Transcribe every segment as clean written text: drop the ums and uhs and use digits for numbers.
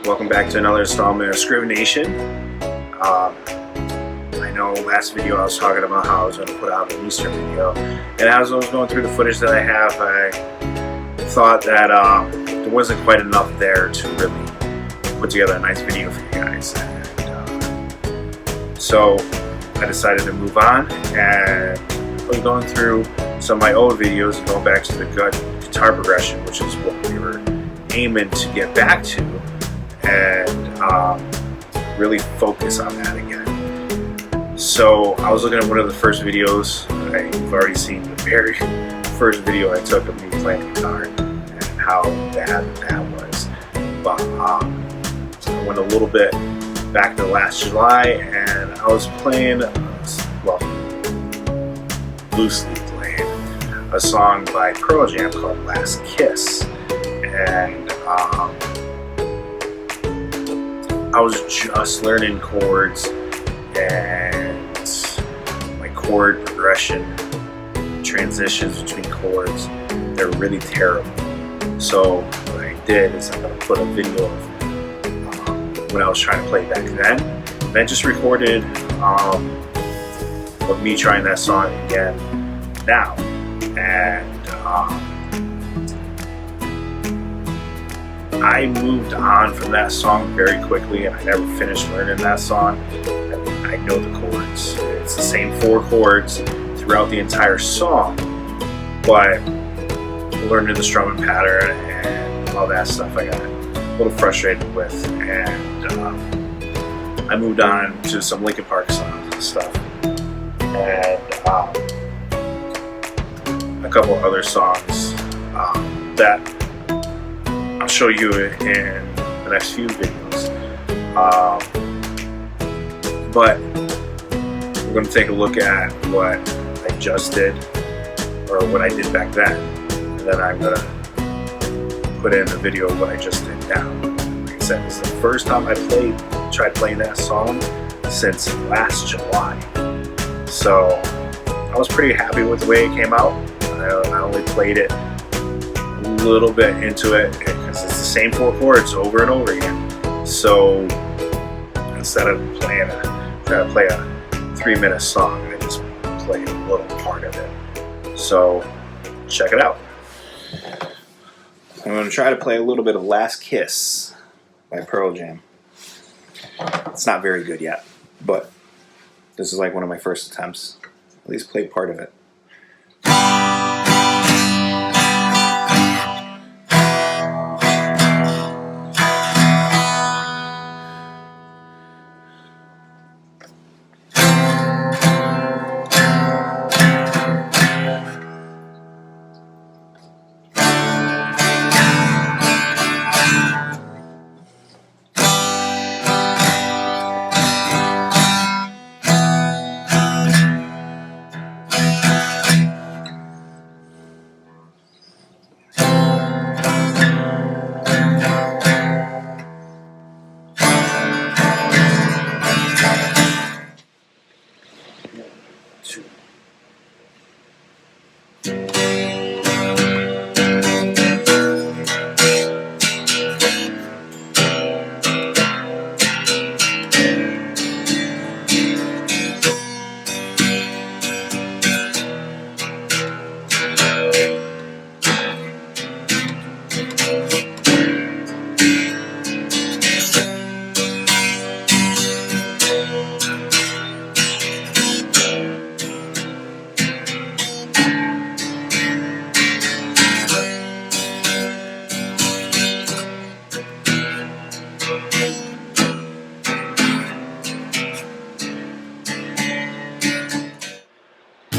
Welcome back to another installment of Scriv Nation. I know last video I was talking about how I was going to put out an Easter video, and as I was going through the footage that I have, I thought that there wasn't quite enough there to really put together a nice video for you guys. And, so I decided to move on, and I was going through some of my old videos and going back to the guitar progression, which is what we were aiming to get back to, and really focus on that again. So I was looking at one of the first videos. I've already seen the very first video I took of me playing guitar and how bad that was. But I went a little bit back to last July, and I was playing, well, loosely playing a song by Pearl Jam called Last Kiss. And I was just learning chords, and my chord progression, transitions between chords, they're really terrible. So what I did is I'm going to put a video of when I was trying to play back then, and I just recorded of me trying that song again now. And I moved on from that song very quickly, and I never finished learning that song. I know the chords. It's the same 4 chords throughout the entire song, but learning the strumming pattern and all that stuff I got a little frustrated with, and I moved on to some Linkin Park songs and stuff, and a couple other songs that I'll show you in the next few videos. But we're going to take a look at what I just did, or what I did back then, and then I'm going to put in a video of what I just did now. Like I said, it's the first time I tried playing that song since last July. So I was pretty happy with the way it came out. I only played it a little bit into it because it's the same 4 chords over and over again. So instead of trying to play a 3-minute song, I just played a little part of it. So check it out. I'm going to try to play a little bit of Last Kiss by Pearl Jam. It's not very good yet, but this is like one of my first attempts. At least play part of it.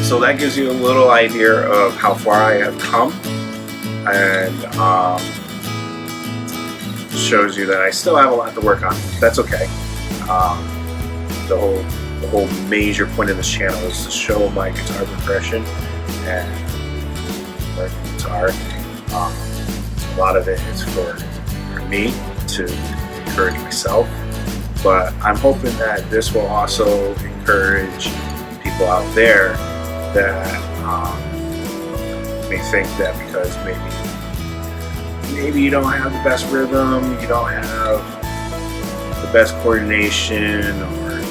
So that gives you a little idea of how far I have come, and shows you that I still have a lot to work on. That's okay. The whole major point of this channel is to show my guitar progression and learning guitar. A lot of it is for me to encourage myself, but I'm hoping that this will also encourage people out there that may think that because maybe you don't have the best rhythm, you don't have the best coordination or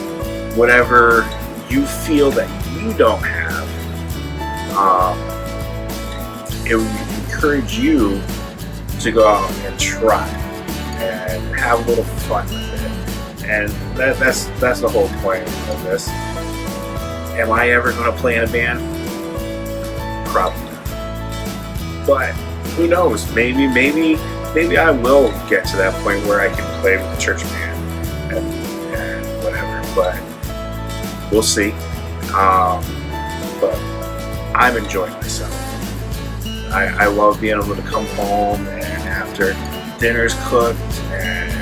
whatever you feel that you don't have, it would encourage you to go out and try and have a little fun with it. And that's the whole point of this. Am I ever going to play in a band? Probably not. But who knows? Maybe I will get to that point where I can play with the church band and whatever. But we'll see. But I'm enjoying myself. I love being able to come home and after dinner's cooked and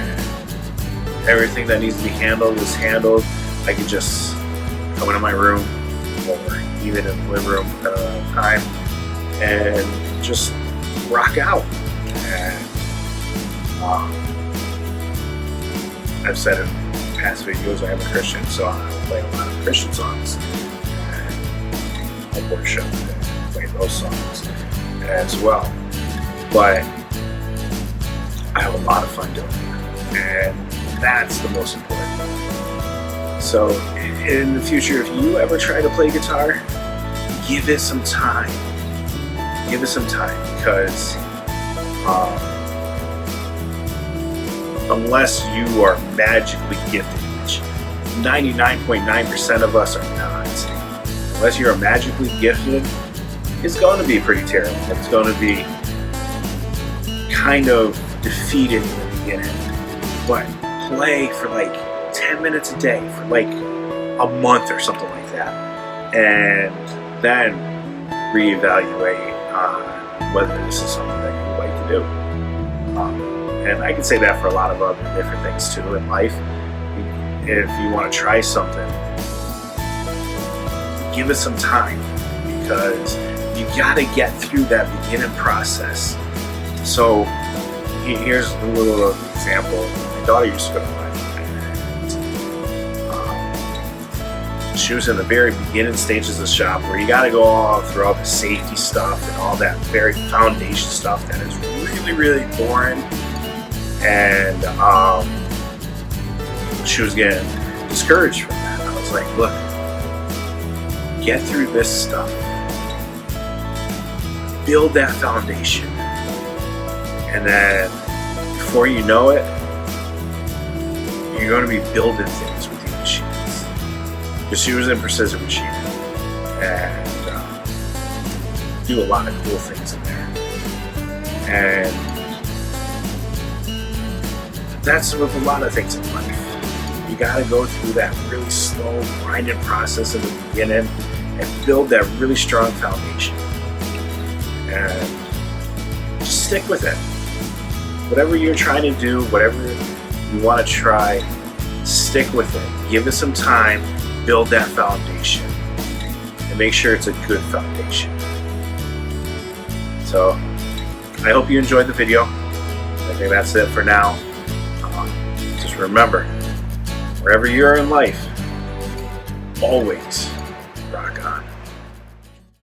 everything that needs to be handled is handled, I can just come into my room or even in the living room time and just rock out. And I've said in past videos I am a Christian, so I play a lot of Christian songs and I worship and play those songs as well. But I have a lot of fun doing it, and that's the most important. So in the future, if you ever try to play guitar, give it some time. Give it some time, because unless you are magically gifted, which 99.9% of us are not, unless you're magically gifted, it's going to be pretty terrible. It's going to be kind of defeated in the beginning. But play for like 10 minutes a day for like a month or something like that, and then reevaluate on whether this is something that you would like to do. And I can say that for a lot of other different things too in life. If you want to try something, give it some time, because you got to get through that beginning process. So here's a little example. My daughter used to go to my she was in the very beginning stages of shop, where you got to go all through all the safety stuff and all that very foundation stuff that is really, really boring. And she was getting discouraged from that. I was like, look, get through this stuff, build that foundation, and then before you know it, you're going to be building things with these machines. Because she was in precision machining and do a lot of cool things in there. And that's with a lot of things in life. You got to go through that really slow grinding process in the beginning and build that really strong foundation. And just stick with it. Whatever you're trying to do, whatever you want to try, stick with it. Give it some time. Build that foundation and make sure it's a good foundation. So I hope you enjoyed the video. I think that's it for now. Just remember, wherever you are in life, always rock on.